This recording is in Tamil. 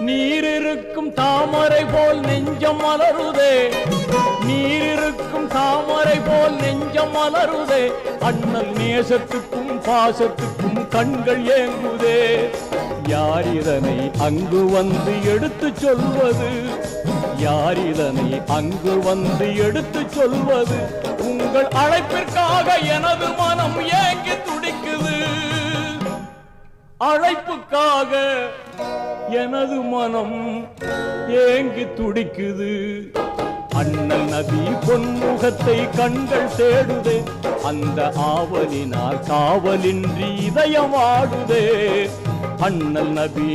நீரிருக்கும் தாமரை போல் நெஞ்சம் மலருதே, நீரிருக்கும் தாமரை போல் நெஞ்சம் மலருதே, அண்ணல் நேசத்துக்கும் பாசத்துக்கும் கண்கள் ஏங்குதே. யார் இதனை அங்கு வந்து எடுத்து சொல்வது, யார் இதனை அங்கு வந்து எடுத்து சொல்வது, உங்கள் அழைப்பிற்காக எனது மனம் ஏங்கி துடிக்குது, அழைப்புக்காக எனது மனம் ஏங்கி துடிக்குது. அண்ணல் நபி பொன்முகத்தை கண்கள் தேடுதே, அந்த ஆவலினால் காவலின்றி இதயம் ஆடுதே. அண்ணல் நபி